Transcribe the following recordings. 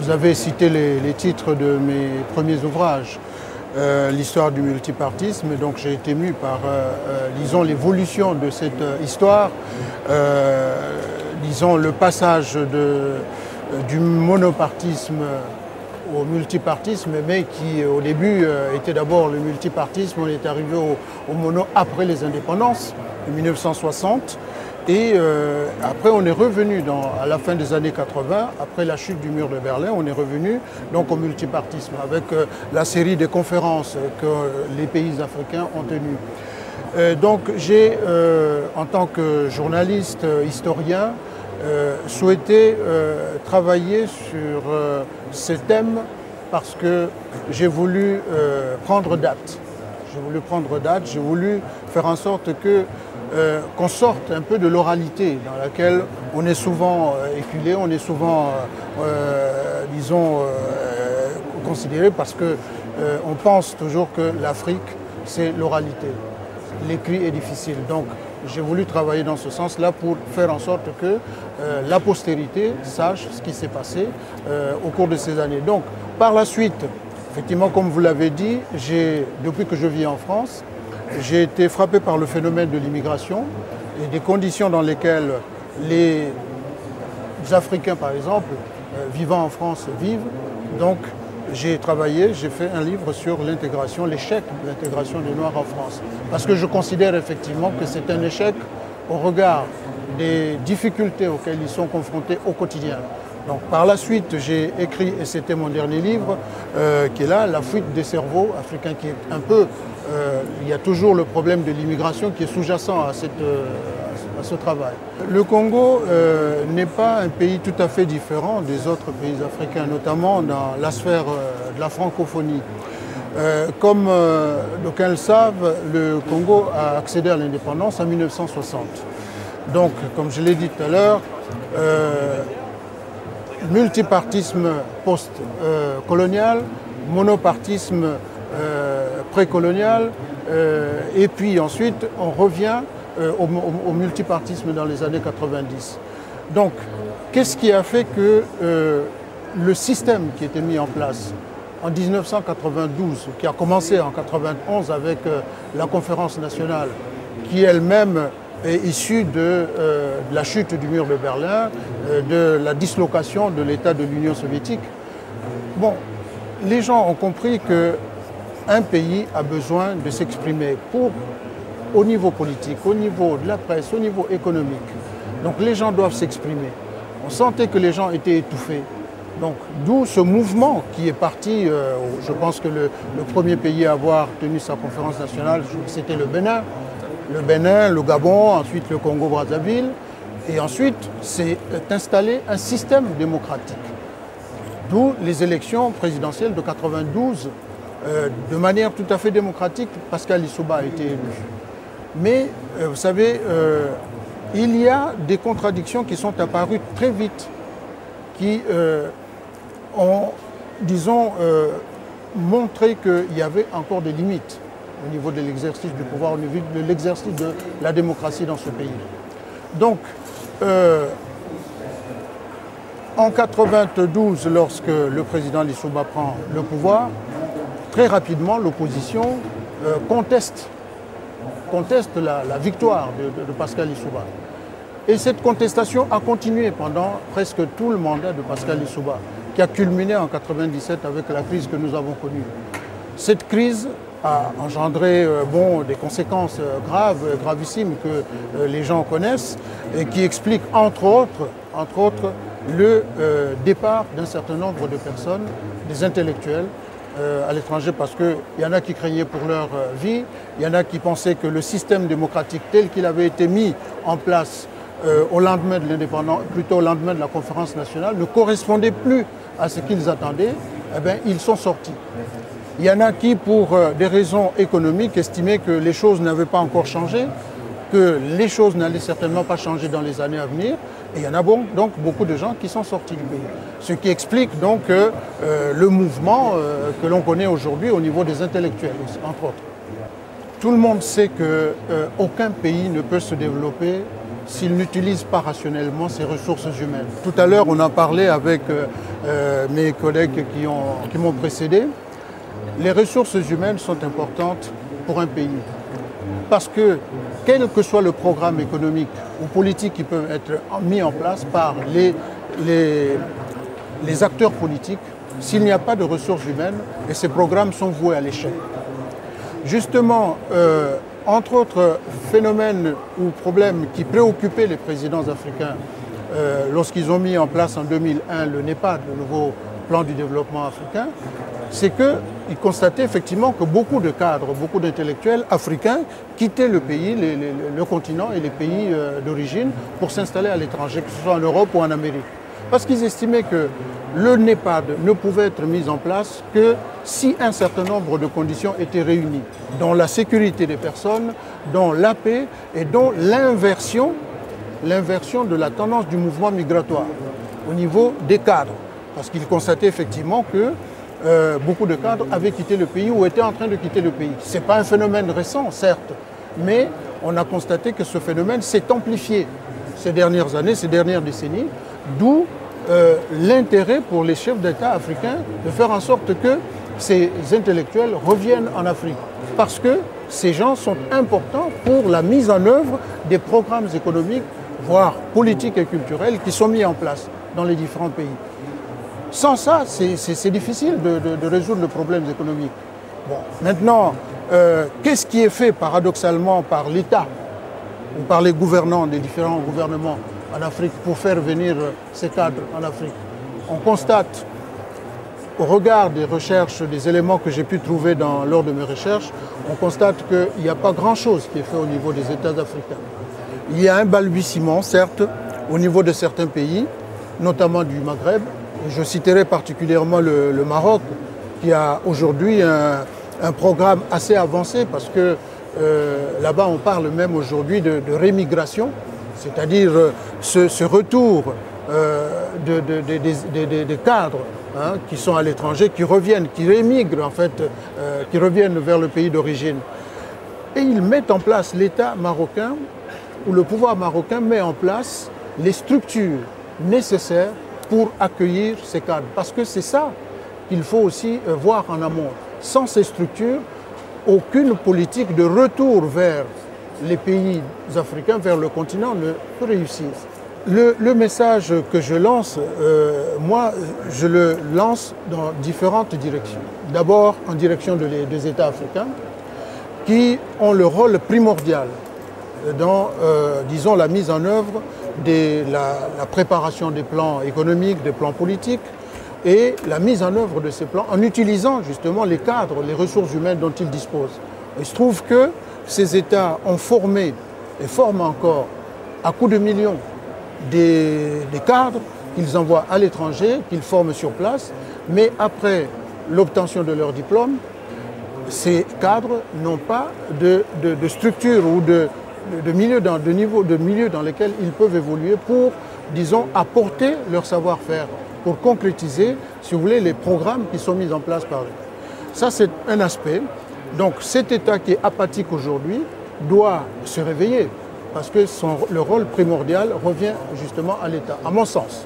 Vous avez cité les titres de mes premiers ouvrages, l'histoire du multipartisme, donc j'ai été mu par, disons, l'évolution de cette histoire, disons, le passage du monopartisme au multipartisme, mais qui au début était d'abord le multipartisme. On est arrivé au mono après les indépendances de 1960. Et après, on est revenu à la fin des années 80, après la chute du mur de Berlin, on est revenu donc au multipartisme avec la série de conférences que les pays africains ont tenues. Donc j'ai, en tant que journaliste, historien, souhaité travailler sur ces thèmes parce que j'ai voulu prendre date. J'ai voulu faire en sorte qu'on sorte un peu de l'oralité dans laquelle on est souvent éculé, on est souvent, disons, considéré parce qu'on pense toujours que l'Afrique, c'est l'oralité. L'écrit est difficile. Donc, j'ai voulu travailler dans ce sens-là pour faire en sorte que la postérité sache ce qui s'est passé au cours de ces années. Donc, par la suite, effectivement, comme vous l'avez dit, depuis que je vis en France, j'ai été frappé par le phénomène de l'immigration et des conditions dans lesquelles les Africains, par exemple, vivant en France, vivent. Donc, j'ai fait un livre sur l'intégration, l'échec de l'intégration des Noirs en France. Parce que je considère effectivement que c'est un échec au regard des difficultés auxquelles ils sont confrontés au quotidien. Donc, par la suite, j'ai écrit, et c'était mon dernier livre, qui est là, La fuite des cerveaux africains, qui est un peu... il y a toujours le problème de l'immigration qui est sous-jacent à ce travail. Le Congo n'est pas un pays tout à fait différent des autres pays africains, notamment dans la sphère de la francophonie. Comme d'aucuns le savent, le Congo a accédé à l'indépendance en 1960. Donc, comme je l'ai dit tout à l'heure, multipartisme post-colonial, monopartisme précolonial, et puis ensuite on revient au multipartisme dans les années 90. Donc, qu'est-ce qui a fait que le système qui était mis en place en 1992, qui a commencé en 1991 avec la conférence nationale, qui elle-même est issue de la chute du mur de Berlin, de la dislocation de l'État de l'Union soviétique. Bon, les gens ont compris qu'un pays a besoin de s'exprimer au niveau politique, au niveau de la presse, au niveau économique. Donc les gens doivent s'exprimer. On sentait que les gens étaient étouffés. Donc d'où ce mouvement qui est parti, je pense que le premier pays à avoir tenu sa conférence nationale, c'était le Bénin. Le Bénin, le Gabon, ensuite le Congo-Brazzaville. Et ensuite, c'est installé un système démocratique. D'où les élections présidentielles de 1992, de manière tout à fait démocratique, Pascal Lissouba a été élu. Mais, vous savez, il y a des contradictions qui sont apparues très vite, qui ont, disons, montré qu'il y avait encore des limites au niveau de l'exercice du pouvoir, au niveau de l'exercice de la démocratie dans ce pays. Donc, en 1992, lorsque le président Lissouba prend le pouvoir, très rapidement, l'opposition conteste la victoire de Pascal Lissouba. Et cette contestation a continué pendant presque tout le mandat de Pascal Lissouba, qui a culminé en 1997 avec la crise que nous avons connue. Cette crise a engendré des conséquences graves, gravissimes que les gens connaissent et qui expliquent entre autres le départ d'un certain nombre de personnes, des intellectuels, à l'étranger parce qu'il y en a qui craignaient pour leur vie, il y en a qui pensaient que le système démocratique tel qu'il avait été mis en place au lendemain de l'indépendance, plutôt au lendemain de la conférence nationale, ne correspondait plus à ce qu'ils attendaient, eh bien, ils sont sortis. Il y en a qui, pour des raisons économiques, estimaient que les choses n'avaient pas encore changé, que les choses n'allaient certainement pas changer dans les années à venir. Et il y en a donc beaucoup de gens qui sont sortis du pays. Ce qui explique donc le mouvement que l'on connaît aujourd'hui au niveau des intellectuels, entre autres. Tout le monde sait qu'aucun pays ne peut se développer s'il n'utilise pas rationnellement ses ressources humaines. Tout à l'heure, on en parlait avec mes collègues qui m'ont précédé. Les ressources humaines sont importantes pour un pays. Parce que, quel que soit le programme économique ou politique qui peut être mis en place par les acteurs politiques, s'il n'y a pas de ressources humaines, et ces programmes sont voués à l'échec. Justement, entre autres phénomènes ou problèmes qui préoccupaient les présidents africains lorsqu'ils ont mis en place en 2001 le NEPAD, le nouveau plan du développement africain, c'est qu'ils constataient effectivement que beaucoup de cadres, beaucoup d'intellectuels africains quittaient le pays, le continent et les pays d'origine pour s'installer à l'étranger, que ce soit en Europe ou en Amérique. Parce qu'ils estimaient que le NEPAD ne pouvait être mis en place que si un certain nombre de conditions étaient réunies, dont la sécurité des personnes, dont la paix et dont l'inversion de la tendance du mouvement migratoire au niveau des cadres. Parce qu'ils constataient effectivement que beaucoup de cadres avaient quitté le pays ou étaient en train de quitter le pays. Ce n'est pas un phénomène récent, certes, mais on a constaté que ce phénomène s'est amplifié ces dernières années, ces dernières décennies, d'où l'intérêt pour les chefs d'État africains de faire en sorte que ces intellectuels reviennent en Afrique. Parce que ces gens sont importants pour la mise en œuvre des programmes économiques, voire politiques et culturels qui sont mis en place dans les différents pays. Sans ça, c'est difficile de résoudre le problème économique. Bon, maintenant, qu'est-ce qui est fait paradoxalement par l'État ou par les gouvernants des différents gouvernements en Afrique pour faire venir ces cadres en Afrique? On constate, au regard des recherches, des éléments que j'ai pu trouver lors de mes recherches, on constate qu'il n'y a pas grand-chose qui est fait au niveau des États africains. Il y a un balbutiement, certes, au niveau de certains pays, notamment du Maghreb. Je citerai particulièrement le Maroc, qui a aujourd'hui un programme assez avancé, parce que là-bas, on parle même aujourd'hui de rémigration, c'est-à-dire ce retour des cadres qui sont à l'étranger, qui reviennent, qui rémigrent en fait, qui reviennent vers le pays d'origine. Et ils mettent en place l'État marocain, où le pouvoir marocain met en place les structures nécessaires pour accueillir ces cadres. Parce que c'est ça qu'il faut aussi voir en amont. Sans ces structures, aucune politique de retour vers les pays africains, vers le continent, ne peut réussir. Le message que je lance, moi, je le lance dans différentes directions. D'abord, en direction des États africains, qui ont le rôle primordial dans, disons, la mise en œuvre de la préparation des plans économiques, des plans politiques et la mise en œuvre de ces plans en utilisant justement les cadres, les ressources humaines dont ils disposent. Il se trouve que ces États ont formé et forment encore à coups de millions des cadres qu'ils envoient à l'étranger, qu'ils forment sur place, mais après l'obtention de leur diplôme, ces cadres n'ont pas de structure ou de milieu dans lesquels ils peuvent évoluer pour, disons, apporter leur savoir-faire, pour concrétiser, si vous voulez, les programmes qui sont mis en place par eux. Ça, c'est un aspect. Donc, cet État qui est apathique aujourd'hui doit se réveiller, parce que le rôle primordial revient justement à l'État, à mon sens.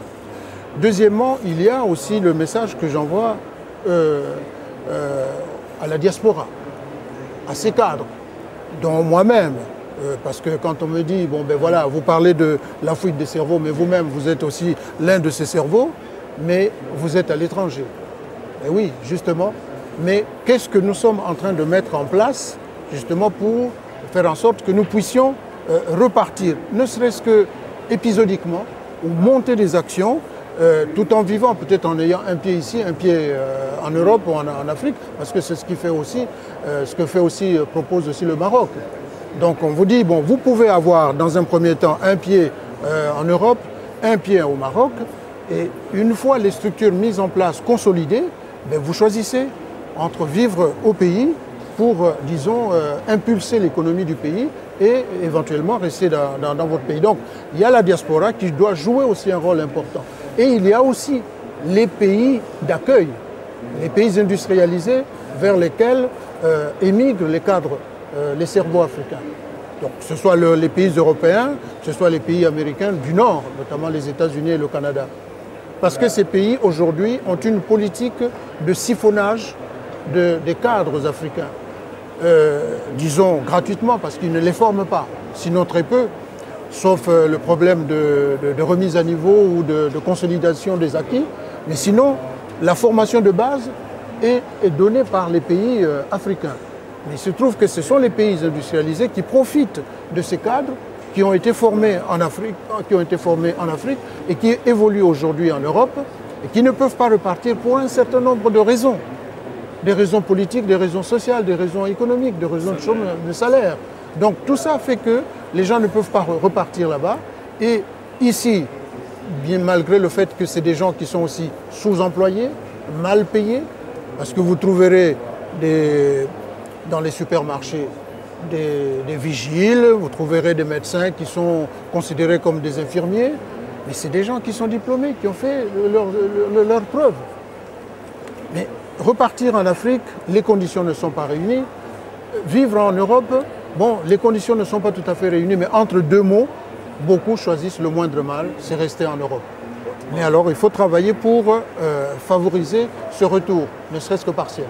Deuxièmement, il y a aussi le message que j'envoie à la diaspora, à ces cadres, dont moi-même, parce que quand on me dit, bon ben voilà, vous parlez de la fuite des cerveaux, mais vous-même, vous êtes aussi l'un de ces cerveaux, mais vous êtes à l'étranger. Et oui, justement, mais qu'est-ce que nous sommes en train de mettre en place, justement, pour faire en sorte que nous puissions repartir, ne serait-ce que épisodiquement, ou monter des actions, tout en vivant, peut-être en ayant un pied ici, un pied en Europe ou en Afrique, parce que c'est ce qui fait aussi, propose aussi le Maroc. Donc on vous dit, bon, vous pouvez avoir dans un premier temps un pied en Europe, un pied au Maroc, et une fois les structures mises en place, consolidées, ben vous choisissez entre vivre au pays pour, disons, impulser l'économie du pays et éventuellement rester dans votre pays. Donc il y a la diaspora qui doit jouer aussi un rôle important. Et il y a aussi les pays d'accueil, les pays industrialisés vers lesquels émigrent les cadres, les cerveaux africains. Donc, que ce soit les pays européens, que ce soit les pays américains du Nord, notamment les États-Unis et le Canada. Parce que ces pays, aujourd'hui, ont une politique de siphonnage des cadres africains. Disons gratuitement, parce qu'ils ne les forment pas, sinon très peu, sauf le problème de remise à niveau ou de consolidation des acquis. Mais sinon, la formation de base est donnée par les pays africains. Mais il se trouve que ce sont les pays industrialisés qui profitent de ces cadres qui ont été formés en Afrique, et qui évoluent aujourd'hui en Europe et qui ne peuvent pas repartir pour un certain nombre de raisons. Des raisons politiques, des raisons sociales, des raisons économiques, des raisons de salaire. Donc tout ça fait que les gens ne peuvent pas repartir là-bas. Et ici, bien malgré le fait que c'est des gens qui sont aussi sous-employés, mal payés, parce que vous trouverez dans les supermarchés des vigiles, vous trouverez des médecins qui sont considérés comme des infirmiers, mais c'est des gens qui sont diplômés, qui ont fait leurs preuves. Mais repartir en Afrique, les conditions ne sont pas réunies. Vivre en Europe, bon, les conditions ne sont pas tout à fait réunies, mais entre deux mots, beaucoup choisissent le moindre mal, c'est rester en Europe. Mais alors, il faut travailler pour favoriser ce retour, ne serait-ce que partiel.